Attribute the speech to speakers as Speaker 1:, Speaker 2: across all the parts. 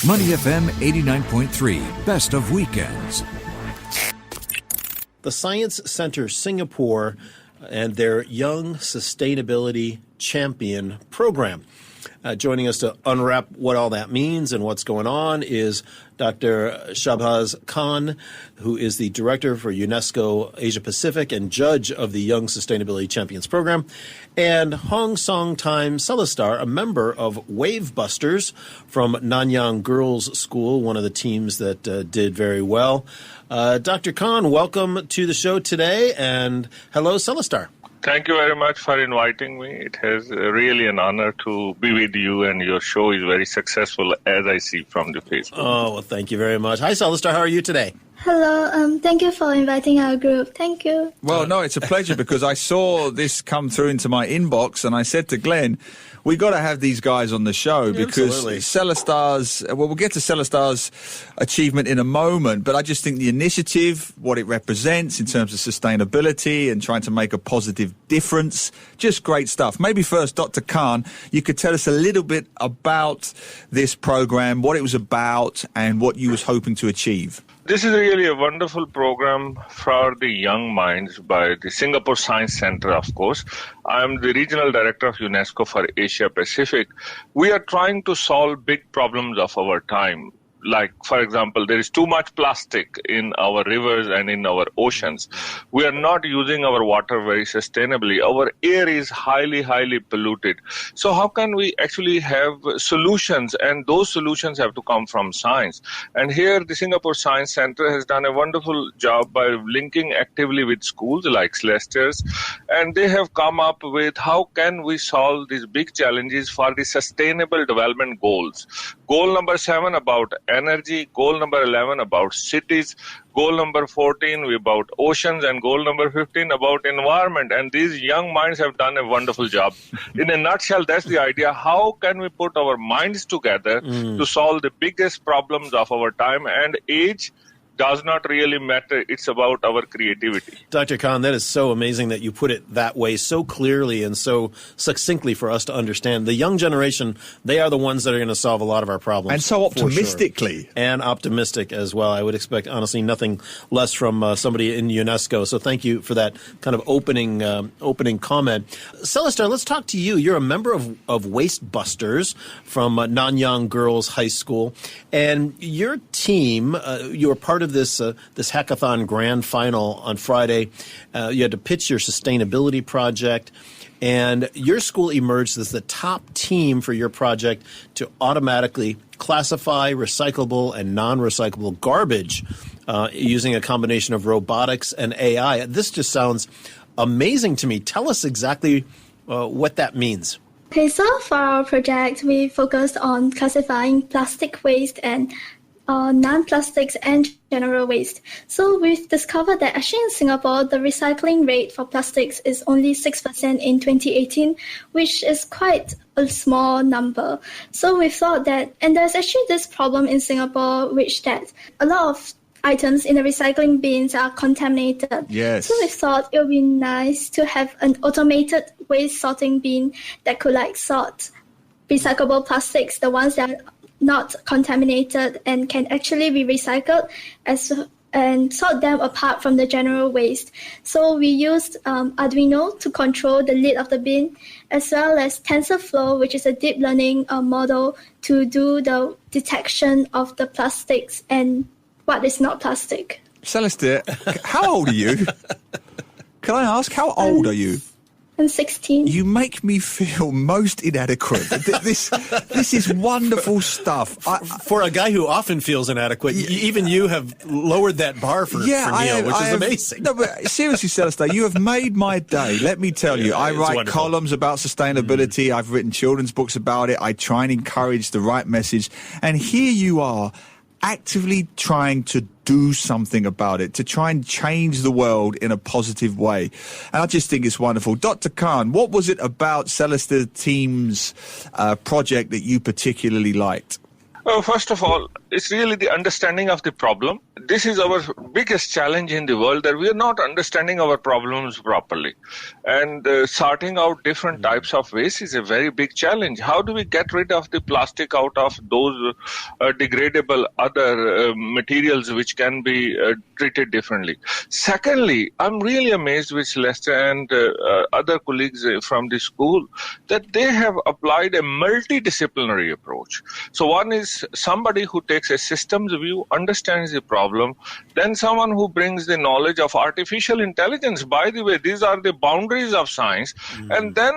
Speaker 1: Money FM 89.3, best of weekends.
Speaker 2: The Science Center Singapore and their Young Sustainability Champion program. Joining us to unwrap what all that means and what's going on is Dr. Shahbaz Khan, who is the Director for UNESCO Asia Pacific and Judge of the Young Sustainability Champions Program, and Hong Song Time Celestar, a member of Wave Busters from Nanyang Girls School, one of the teams that did very well. Dr. Khan, welcome to the show today, and hello, Celestar.
Speaker 3: Thank you very much for inviting me. It is really an honor to be with you, and your show is very successful, as I see from the Facebook.
Speaker 2: Oh, well, thank you very much. Hi, Celestar. How are you today?
Speaker 4: Hello. Thank you for inviting our group. Thank you.
Speaker 5: Well, no, it's a pleasure because I saw this come through into my inbox, and I said to Glenn, we got to have these guys on the show because
Speaker 2: Absolutely.
Speaker 5: Celestar's, well, we'll get to Celestar's achievement in a moment, but I just think the initiative, what it represents in terms of sustainability and trying to make a positive difference, just great stuff. Maybe first, Dr. Khan, you could tell us a little bit about this program, what it was about and what you was hoping to achieve.
Speaker 3: This is really a wonderful program for the young minds by the Singapore Science Center, of course. I am the Regional Director of UNESCO for Asia Pacific. We are trying to solve big problems of our time. Like, for example, there is too much plastic in our rivers and in our oceans. We are not using our water very sustainably. Our air is highly, highly polluted. So how can we actually have solutions? And those solutions have to come from science. And here, the Singapore Science Center has done a wonderful job by linking actively with schools like Celestials. And they have come up with how can we solve these big challenges for the Sustainable Development Goals. Goal number 7 about energy, goal number 11 about cities, goal number 14 about oceans, and goal number 15 about environment. And these young minds have done a wonderful job. In a nutshell, that's the idea. How can we put our minds together to solve the biggest problems of our time? And age does not really matter. It's about our creativity.
Speaker 2: Dr. Khan, that is so amazing that you put it that way so clearly and so succinctly for us to understand. The young generation, they are the ones that are going to solve a lot of our problems.
Speaker 5: And so optimistically.
Speaker 2: Sure. And optimistic as well. I would expect, honestly, nothing less from somebody in UNESCO. So thank you for that kind of opening comment. Celestar, let's talk to you. You're a member of Waste Busters from Nanyang Girls High School. And your team, you were part of this hackathon grand final on Friday. You had to pitch your sustainability project, and your school emerged as the top team for your project to automatically classify recyclable and non-recyclable garbage using a combination of robotics and AI. This just sounds amazing to me. Tell us exactly what that means.
Speaker 4: Okay, so for our project, we focused on classifying plastic waste and non-plastics and general waste. So we've discovered that actually in Singapore, the recycling rate for plastics is only 6% in 2018, which is quite a small number. So we thought that, and there's actually this problem in Singapore, which that a lot of items in the recycling bins are contaminated.
Speaker 5: Yes.
Speaker 4: So we thought it would be nice to have an automated waste sorting bin that could sort recyclable plastics, the ones that are not contaminated and can actually be recycled and sort them apart from the general waste. So we used Arduino to control the lid of the bin, as well as TensorFlow, which is a deep learning model to do the detection of the plastics and what is not plastic.
Speaker 5: Celestia, how old are you? Can I ask, how old are you?
Speaker 4: I'm 16.
Speaker 5: You make me feel most inadequate. This is wonderful stuff.
Speaker 2: For a guy who often feels inadequate, even you have lowered that bar for Neil, which is amazing.
Speaker 5: No, but seriously, Celestia, you have made my day. Let me tell you, I write
Speaker 2: wonderful
Speaker 5: columns about sustainability. I've written children's books about it. I try and encourage the right message. And here you are, actively trying to do something about it, to try and change the world in a positive way. And I just think it's wonderful. Dr. Khan, what was it about Celestia team's project that you particularly liked?
Speaker 3: First of all, it's really the understanding of the problem. This is our biggest challenge in the world, that we are not understanding our problems properly. And sorting out different types of waste is a very big challenge. How do we get rid of the plastic out of those degradable other materials which can be treated differently? Secondly, I'm really amazed with Celeste and other colleagues from the school that they have applied a multidisciplinary approach. So one is somebody who takes a systems view, understands the problem, then someone who brings the knowledge of artificial intelligence. By the way, these are the boundaries of science. And then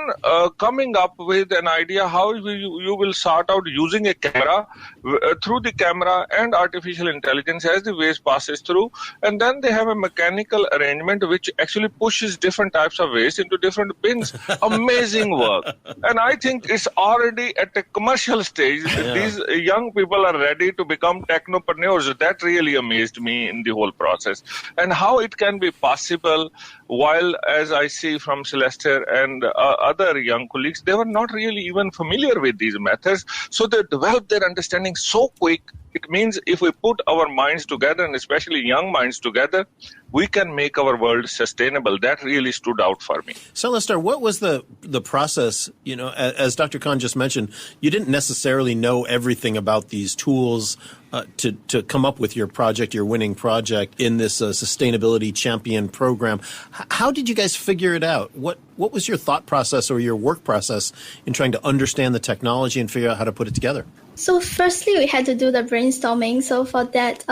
Speaker 3: coming up with an idea how you will sort out using a camera, through the camera and artificial intelligence as the waste passes through. And then they have a mechanical arrangement which actually pushes different types of waste into different bins. Amazing work. And I think it's already at a commercial stage. These young people are ready to become technopreneurs. That really amazed me in the whole process. And how it can be possible, while, as I see from Celeste and other young colleagues, they were not really even familiar with these methods. So they developed their understanding so quick. It means if we put our minds together, and especially young minds together, we can make our world sustainable. That really stood out for me.
Speaker 2: Celeste, what was the process? You know, as Dr. Khan just mentioned, you didn't necessarily know everything about these tools to come up with your project, your winning project in this sustainability champion program. How did you guys figure it out? What was your thought process or your work process in trying to understand the technology and figure out how to put it together?
Speaker 4: So firstly, we had to do the brainstorming. So for that,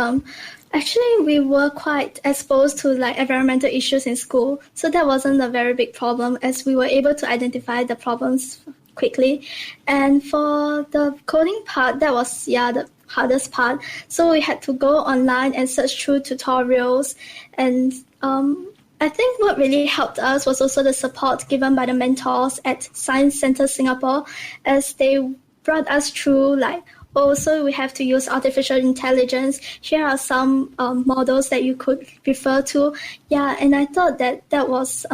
Speaker 4: actually, we were quite exposed to like environmental issues in school. So that wasn't a very big problem, as we were able to identify the problems quickly. And for the coding part, that was, the hardest part. So we had to go online and search through tutorials. And I think what really helped us was also the support given by the mentors at Science Centre Singapore, as they brought us through so we have to use artificial intelligence. Here are some models that you could refer to. And I thought that was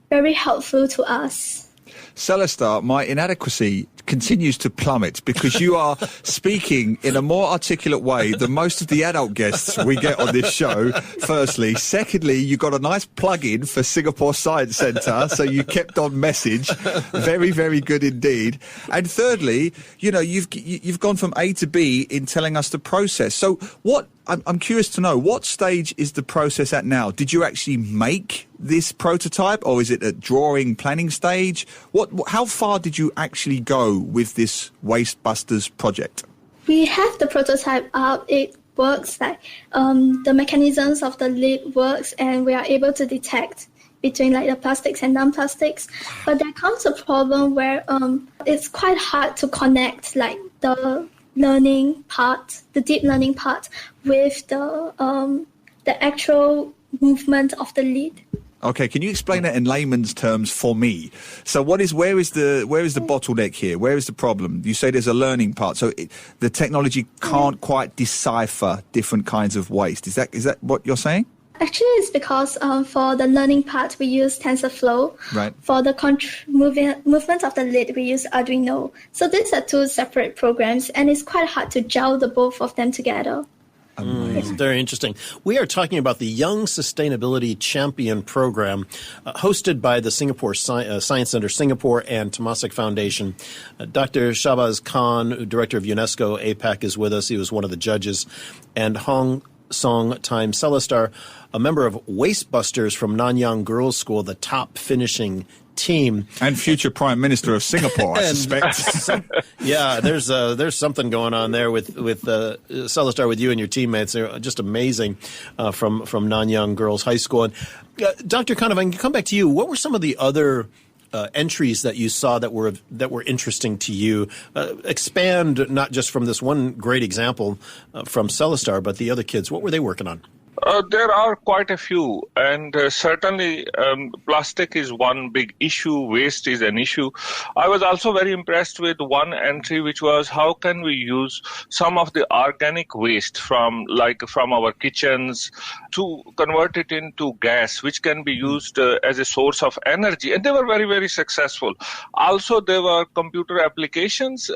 Speaker 4: very helpful to us.
Speaker 5: Celeste, my inadequacy continues to plummet because you are speaking in a more articulate way than most of the adult guests we get on this show, firstly. Secondly, you got a nice plug-in for Singapore Science Centre, so you kept on message. Very, very good indeed. And thirdly, you know, you've gone from A to B in telling us the process. So I'm curious to know, what stage is the process at now? Did you actually make this prototype, or is it at drawing planning stage? How far did you actually go with this Waste Busters project?
Speaker 4: We have the prototype up. It works the mechanisms of the lid works, and we are able to detect between the plastics and non-plastics. But there comes a problem where it's quite hard to connect the learning part, the deep learning part, with the actual movement of the lid.
Speaker 5: Okay, can you explain that in layman's terms for me? So where is the bottleneck here? Where is the problem? You say there's a learning part, so the technology can't quite decipher different kinds of waste. Is that what you're saying?
Speaker 4: Actually, it's because for the learning part, we use TensorFlow.
Speaker 5: Right.
Speaker 4: For the movement of the lid, we use Arduino. So these are two separate programs, and it's quite hard to gel the both of them together.
Speaker 2: Very interesting. We are talking about the Young Sustainability Champion Program, hosted by the Singapore Science Centre Singapore and Temasek Foundation. Dr. Shahbaz Khan, Director of UNESCO APAC, is with us. He was one of the judges. And Hong Song Time Celestar, a member of Waste Busters from Nanyang Girls' School, the top finishing team. And
Speaker 5: future Prime Minister of Singapore, I suspect.
Speaker 2: There's something going on there with Celestar, with you and your teammates. They're just amazing from Nanyang Girls High School. And Dr. Khan, if I can come back to you, what were some of the other entries that you saw that were interesting to you? Expand not just from this one great example from Celestar, but the other kids. What were they working on?
Speaker 3: There are quite a few, and certainly plastic is one big issue. Waste is an issue. I was also very impressed with one entry, which was how can we use some of the organic waste from our kitchens to convert it into gas, which can be used as a source of energy. And they were very, very successful. Also, there were computer applications.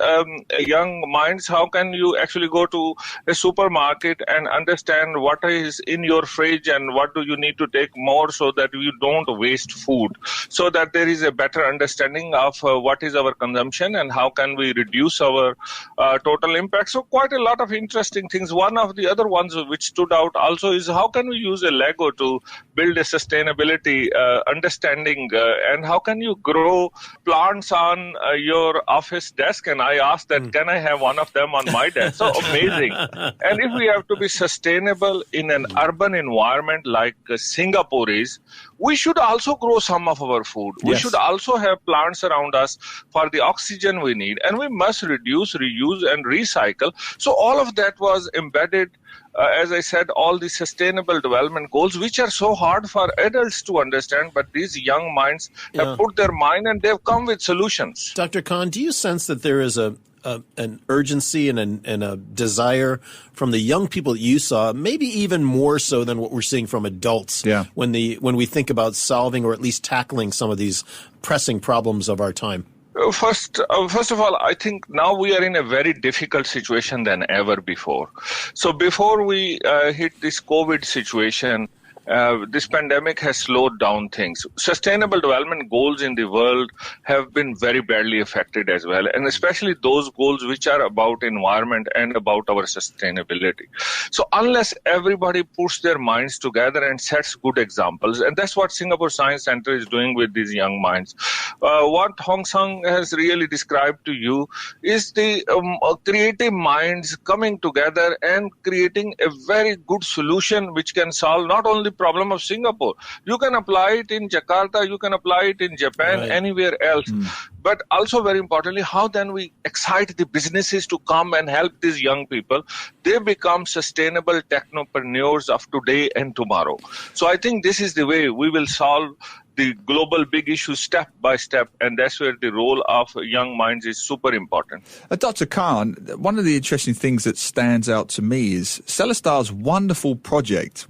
Speaker 3: Young minds, how can you actually go to a supermarket and understand what is in your fridge and what do you need to take more so that you don't waste food, so that there is a better understanding of what is our consumption and how can we reduce our total impact. So quite a lot of interesting things. One of the other ones which stood out also is how can we use a Lego to build a sustainability understanding and how can you grow plants on your office desk. And I asked that, can I have one of them on my desk? So amazing. And if we have to be sustainable in an urban environment like Singapore is, we should also grow some of our food. We should also have plants around us for the oxygen we need. And we must reduce, reuse, and recycle. So all of that was embedded, as I said, all the sustainable development goals, which are so hard for adults to understand, but these young minds have put their mind and they've come with solutions.
Speaker 2: Dr. Khan, do you sense that there is an urgency and a desire from the young people that you saw, maybe even more so than what we're seeing from adults, when we think about solving or at least tackling some of these pressing problems of our time?
Speaker 3: First of all, I think now we are in a very difficult situation than ever before. So before we hit this COVID situation, this pandemic has slowed down things. Sustainable development goals in the world have been very badly affected as well, and especially those goals which are about environment and about our sustainability. So unless everybody puts their minds together and sets good examples, and that's what Singapore Science Center is doing with these young minds. What Hong Sang has really described to you is the creative minds coming together and creating a very good solution which can solve not only problem of Singapore. You can apply it in Jakarta, you can apply it in Japan, anywhere else. But also very importantly, how then we excite the businesses to come and help these young people? They become sustainable technopreneurs of today and tomorrow. So I think this is the way we will solve the global big issues step by step, and that's where the role of young minds is super important.
Speaker 5: Dr. Khan, one of the interesting things that stands out to me is Celestar's wonderful project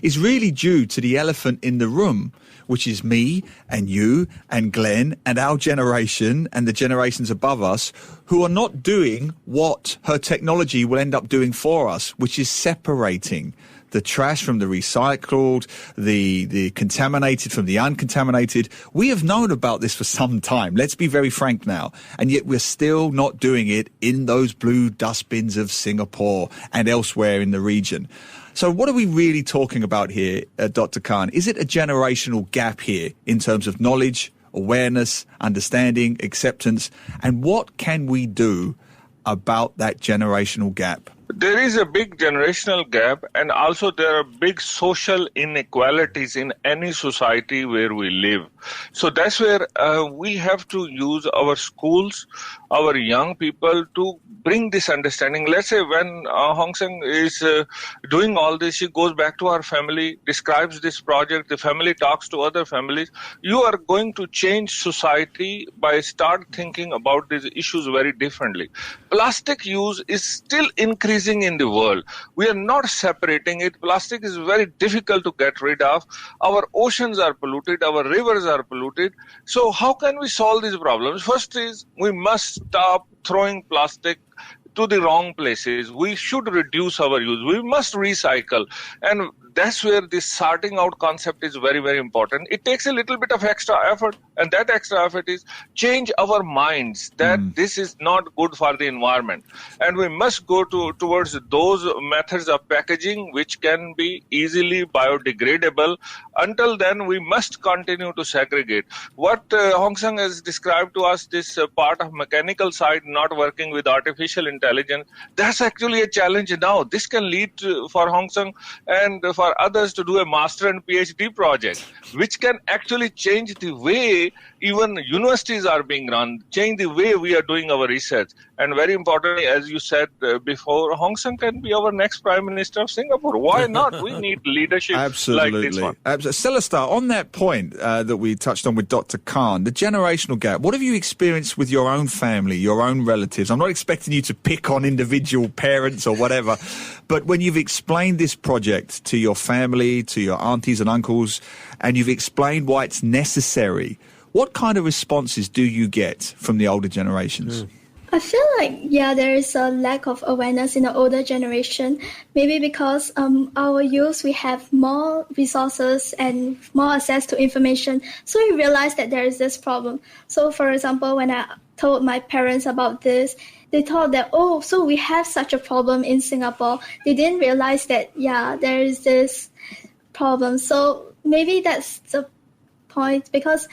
Speaker 5: is really due to the elephant in the room, which is me and you and Glenn and our generation and the generations above us who are not doing what her technology will end up doing for us, which is separating the trash from the recycled, the contaminated from the uncontaminated. We have known about this for some time. Let's be very frank now. And yet we're still not doing it in those blue dustbins of Singapore and elsewhere in the region. So what are we really talking about here, Dr. Khan? Is it a generational gap here in terms of knowledge, awareness, understanding, acceptance? And what can we do about that generational gap?
Speaker 3: There is a big generational gap, and also there are big social inequalities in any society where we live. So that's where we have to use our schools, our young people to bring this understanding. Let's say when Hong Sang is doing all this, she goes back to her family, describes this project, the family talks to other families. You are going to change society by start thinking about these issues very differently. Plastic use is still increasing in the world. We are not separating it. Plastic is very difficult to get rid of. Our oceans are polluted, our rivers are polluted. So how can we solve these problems? First is we must stop throwing plastic to the wrong places. We should reduce our use. We must recycle. And that's where this sorting out concept is very, very important. It takes a little bit of extra effort, and that extra effort is change our minds that this is not good for the environment. And we must go towards those methods of packaging which can be easily biodegradable. Until then, we must continue to segregate. What Hong Sang has described to us, this part of mechanical side not working with artificial intelligence, that's actually a challenge now. This can lead for Hong Sang and for others to do a master and PhD project, which can actually change the way even universities are being run, change the way we are doing our research. And very importantly, as you said before, Hong Seng can be our next Prime Minister of Singapore. Why not? We need leadership like this one.
Speaker 5: Absolutely. Celestar, on that point that we touched on with Dr. Khan, the generational gap, what have you experienced with your own family, your own relatives? I'm not expecting you to pick on individual parents or whatever, but when you've explained this project to your family, to your aunties and uncles, and you've explained why it's necessary, what kind of responses do you get from the older generations?
Speaker 4: I feel like, there is a lack of awareness in the older generation. Maybe because our youth, we have more resources and more access to information. So we realize that there is this problem. So, for example, when I told my parents about this, they thought that, so we have such a problem in Singapore. They didn't realize that, there is this problem. So maybe that's the point, because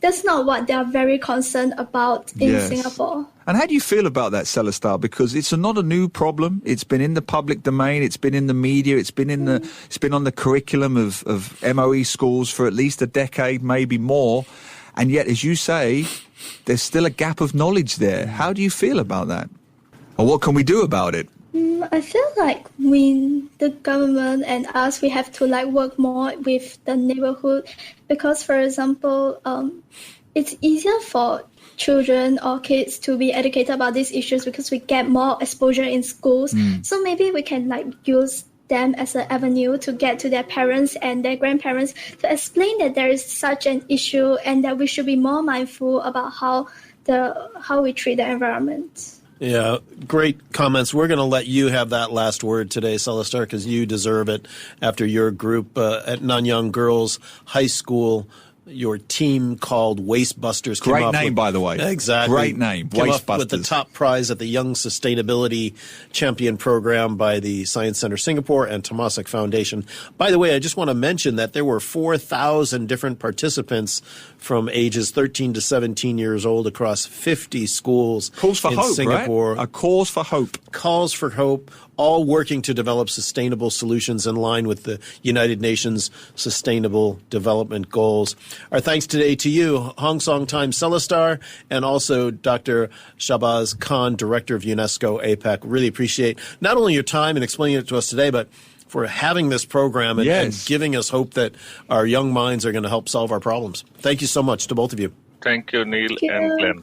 Speaker 4: that's not what they are very concerned about in Singapore.
Speaker 5: And how do you feel about that, Celestar? Because it's not a new problem. It's been in the public domain. It's been in the media. It's been it's been on the curriculum of MOE schools for at least a decade, maybe more. And yet, as you say, there's still a gap of knowledge there. How do you feel about that? Or what can we do about it?
Speaker 4: I feel like the government and us, we have to work more with the neighborhood, because, for example, it's easier for children or kids to be educated about these issues because we get more exposure in schools. So maybe we can use them as an avenue to get to their parents and their grandparents to explain that there is such an issue and that we should be more mindful about how we treat the environment.
Speaker 2: Yeah, great comments. We're going to let you have that last word today, Celestar, because you deserve it after your group at Nanyang Girls High School. Your team called Waste Busters.
Speaker 5: Great name, by the way.
Speaker 2: Exactly.
Speaker 5: Great name,
Speaker 2: Waste Busters. With the top prize at the Young Sustainability Champion Program by the Science Center Singapore and Temasek Foundation. By the way, I just want to mention that there were 4,000 different participants from ages 13 to 17 years old across 50 schools
Speaker 5: in
Speaker 2: Singapore.
Speaker 5: Right? A cause for hope.
Speaker 2: Calls for hope, all working to develop sustainable solutions in line with the United Nations Sustainable Development Goals. Our thanks today to you, Hong Song Times Celestar, and also Dr. Shahbaz Khan, Director of UNESCO APAC. Really appreciate not only your time in explaining it to us today, but for having this program and giving us hope that our young minds are going to help solve our problems. Thank you so much to both of you.
Speaker 3: Thank you, Neil and Glenn.